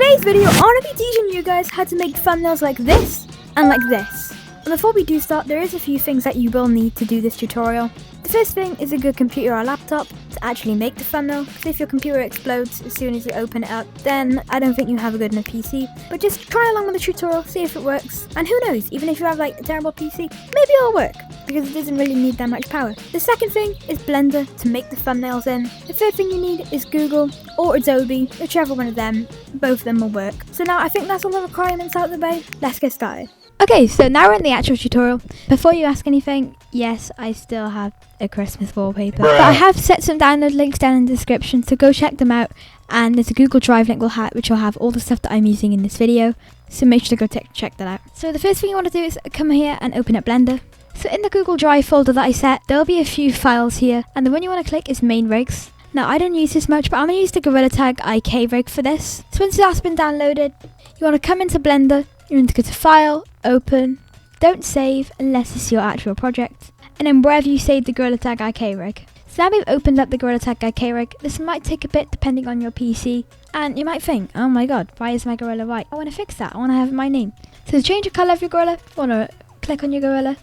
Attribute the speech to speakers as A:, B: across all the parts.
A: today's video, I'm going to be teaching you guys how to make thumbnails like this and like this. And before we do start, there is a few things that you will need to do this tutorial. The first thing is a good computer or laptop to actually make the thumbnail, because if your computer explodes as soon as you open it up, then I don't think you have a good enough PC. But just try along with the tutorial, see if it works, and who knows, even if you have like a terrible PC, maybe it'll work, because it doesn't really need that much power. The second thing is Blender to make the thumbnails in. The third thing you need is Google or Adobe, whichever one of them, both of them will work. So now I think that's all the requirements out of the way, let's get started. Okay, so now we're in the actual tutorial. Before you ask anything, yes, I still have a Christmas wallpaper. But I have set some download links down in the description, so go check them out. And there's a Google Drive link which will have all the stuff that I'm using in this video. So make sure to go check that out. So the first thing you want to do is come here and open up Blender. So in the Google Drive folder that I set, there'll be a few files here. And the one you want to click is Main Rigs. Now, I don't use this much, but I'm going to use the Gorilla Tag IK rig for this. So once that's been downloaded, you want to come into Blender. You want to go to File, Open, don't save unless it's your actual project, and then wherever you save the Gorilla Tag IK rig. So now we've opened up the Gorilla Tag IK rig. This might take a bit depending on your PC, and you might think, oh my god, why is my gorilla white? I want to fix that, I want to have my name. So to change the colour of your gorilla, you want to click on your gorilla,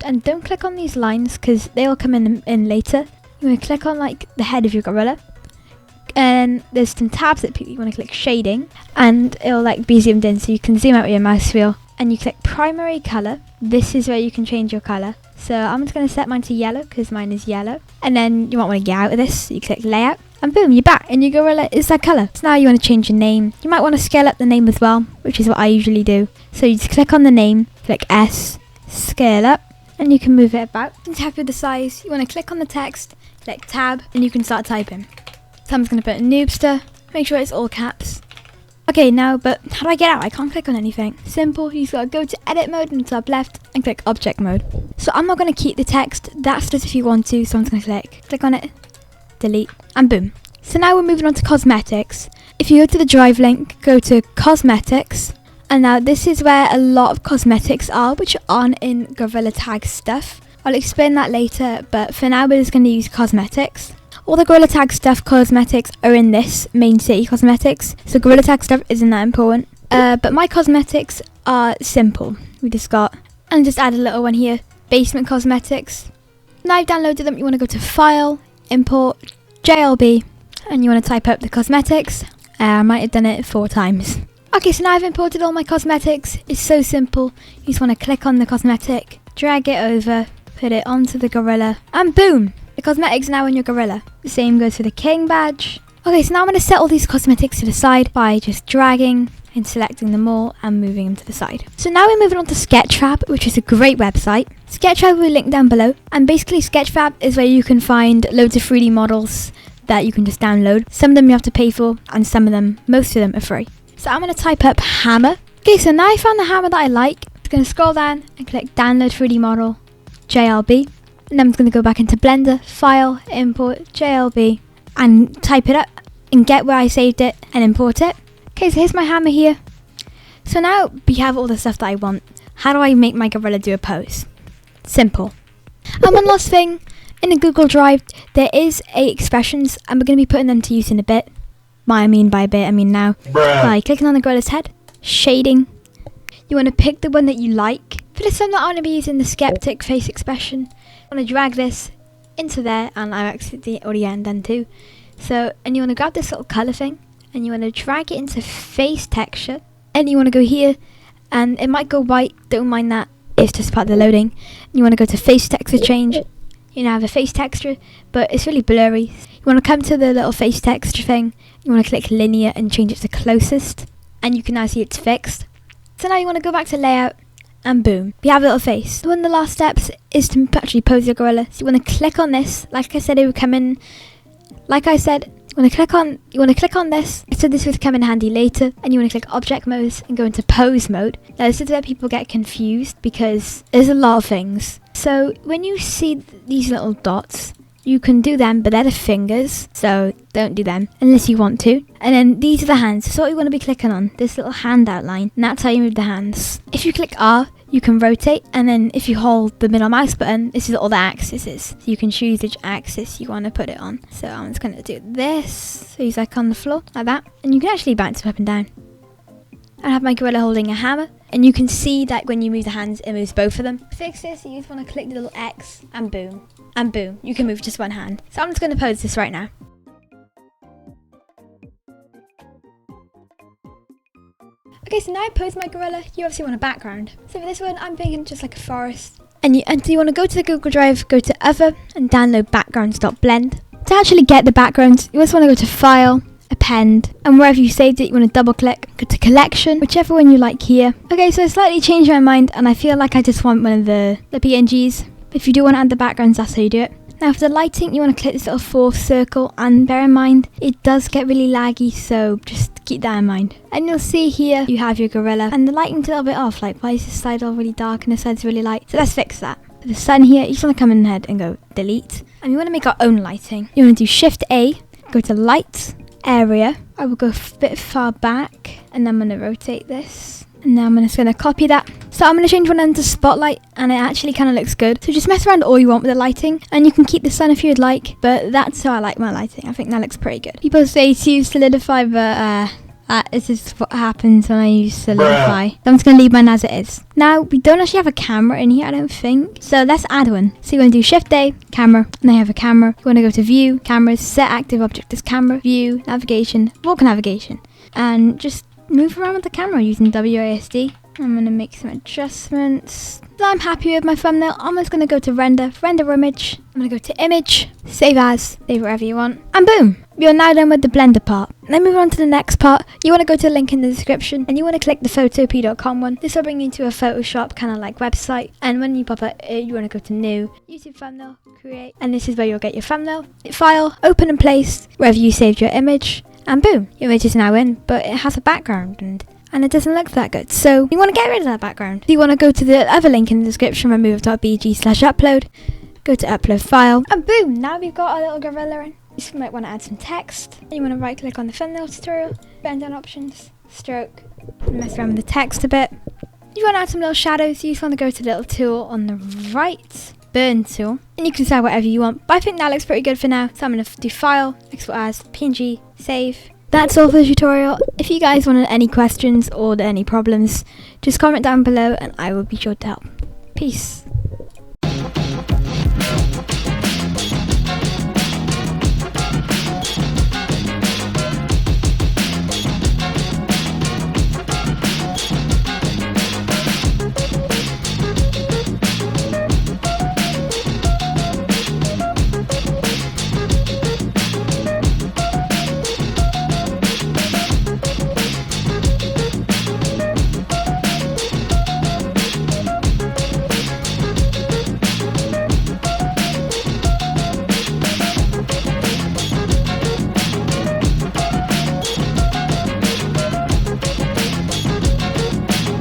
A: and don't click on these lines because they'll come in later. You want to click on like the head of your gorilla. And there's some tabs that you want to click shading, and it'll like be zoomed in so you can zoom out with your mouse wheel, and you click primary color. This is where you can change your color. So I'm just going to set mine to yellow because mine is yellow, and then you might want to get out of this, so you click layout, and boom, you're back and your gorilla is that color. So now you want to change your name. You might want to scale up the name as well, which is what I usually do. So you just click on the name, click S, scale up, and you can move it about. Once you're happy with the size, you want to click on the text, click tab, and you can start typing. So I'm just going to put Noobster, make sure it's all caps. Okay, now, but how do I get out? I can't click on anything. Simple, you just got to go to edit mode in the top left and click object mode. So I'm not going to keep the text, that's just if you want to, so I'm just going to click on it, delete, and boom. So now we're moving on to cosmetics. If you go to the drive link, go to cosmetics, and now this is where a lot of cosmetics are, which aren't in Gorilla Tag stuff. I'll explain that later, but for now we're just going to use cosmetics. All the Gorilla Tag stuff cosmetics are in this main city cosmetics, so Gorilla Tag stuff isn't that important. But my cosmetics are simple. We just got, and just add a little one here, basement cosmetics. Now I've downloaded them, you want to go to File, Import, JLB, and you want to type up the cosmetics. I might have done it 4 times. Okay, so now I've imported all my cosmetics. It's so simple. You just want to click on the cosmetic, drag it over, put it onto the gorilla, and boom! The cosmetics now on your gorilla. The same goes for the king badge. Okay, so now I'm going to set all these cosmetics to the side by just dragging and selecting them all and moving them to the side. So now we're moving on to Sketchfab, which is a great website. Sketchfab will be linked down below, and basically Sketchfab is where you can find loads of 3D models that you can just download. Some of them you have to pay for, and some of them, most of them, are free. So I'm going to type up hammer. Okay, so now I found the hammer that I like. I'm going to scroll down and click download 3D model, JLB. And I'm going to go back into Blender, File, Import, JLB, and type it up and get where I saved it and import it. Okay, so here's my hammer here. So now we have all the stuff that I want. How do I make my gorilla do a pose? Simple. And one last thing, in the Google Drive, there is 8 expressions, and we're going to be putting them to use in a bit. What I mean by a bit, I mean now. By clicking on the gorilla's head, shading. You want to pick the one that you like. For this one, I'm going to be using the skeptic face expression. I want to drag this into there, and I've actually already done too. So, and you want to grab this little colour thing, and you want to drag it into face texture, and you want to go here, and it might go white, don't mind that, it's just part of the loading. You want to go to face texture change, you now have a face texture, but it's really blurry. You want to come to the little face texture thing, you want to click linear and change it to closest, and you can now see it's fixed. So now you want to go back to layout, and boom, we have a little face. One of the last steps is to actually pose your gorilla. So you want to click on this. Like I said, it would come in. Like I said, you want to click on this. So this would come in handy later. And you want to click object mode and go into pose mode. Now this is where people get confused because there's a lot of things. So when you see these little dots, you can do them, but they're the fingers, so don't do them unless you want to. And then these are the hands. So what you want to be clicking on, this little hand outline, and that's how you move the hands. If you click R, you can rotate, and then if you hold the middle mouse button, this is all the axes is. So you can choose which axis you want to put it on. So I'm just going to do this, so he's like on the floor, like that. And you can actually bounce him up and down. I have my gorilla holding a hammer, and you can see that when you move the hands, it moves both of them. To fix this, you just want to click the little X, and boom. And boom, you can move just one hand. So I'm just going to pose this right now. Okay, so now I pose my gorilla, you obviously want a background. So for this one, I'm thinking just like a forest. And so you want to go to the Google Drive, go to Other, and download backgrounds.blend. To actually get the backgrounds, you just want to go to File, Append, and wherever you saved it, you want to double click, go to Collection, whichever one you like here. Okay, so I slightly changed my mind, and I feel like I just want one of the PNGs. If you do want to add the backgrounds, that's how you do it. Now for the lighting, you want to click this little fourth circle, and bear in mind, it does get really laggy, so just keep that in mind. And you'll see here, you have your gorilla, and the lighting's a little bit off, like why is this side all really dark and this side's really light? So let's fix that. For the sun here, you just want to come in ahead and go delete. And you want to make our own lighting. You want to do Shift A, go to Light, Area. I will go a bit far back, and then I'm going to rotate this. And now I'm just going to copy that. So I'm going to change one end to Spotlight, and it actually kind of looks good. So just mess around all you want with the lighting, and you can keep the sun if you'd like, but that's how I like my lighting. I think that looks pretty good. People say to use Solidify, but this is what happens when I use Solidify. So I'm just going to leave mine as it is. Now, we don't actually have a camera in here, I don't think. So let's add one. So you want to do Shift A, Camera, and I have a camera. You want to go to View, Cameras, Set Active Object as Camera, View, Navigation, Walk Navigation, and just move around with the camera using WASD. I'm going to make some adjustments. So I'm happy with my thumbnail. I'm just going to go to Render Image. I'm going to go to Image, Save As, save wherever you want, and boom! You're now done with the Blender part. Then move on to the next part. You want to go to the link in the description, and you want to click the photopea.com one. This will bring you to a Photoshop kind of like website, and when you pop it, you want to go to New, YouTube Thumbnail, Create, and this is where you'll get your thumbnail. File, Open and Place, wherever you saved your image, and boom! Your image is now in, but it has a background, and it doesn't look that good. So you want to get rid of that background. You want to go to the other link in the description, remove.bg/upload, go to upload file, and boom, now we've got our little gorilla in. You might want to add some text, and you want to right click on the thumbnail tutorial, bend down options, stroke, and mess around with the text a bit. If you want to add some little shadows, you just want to go to the little tool on the right, burn tool, and you can decide whatever you want, but I think that looks pretty good for now. So I'm going to do file, export as, PNG, save. That's all for the tutorial. If you guys wanted any questions or any problems, just comment down below and I will be sure to help. Peace.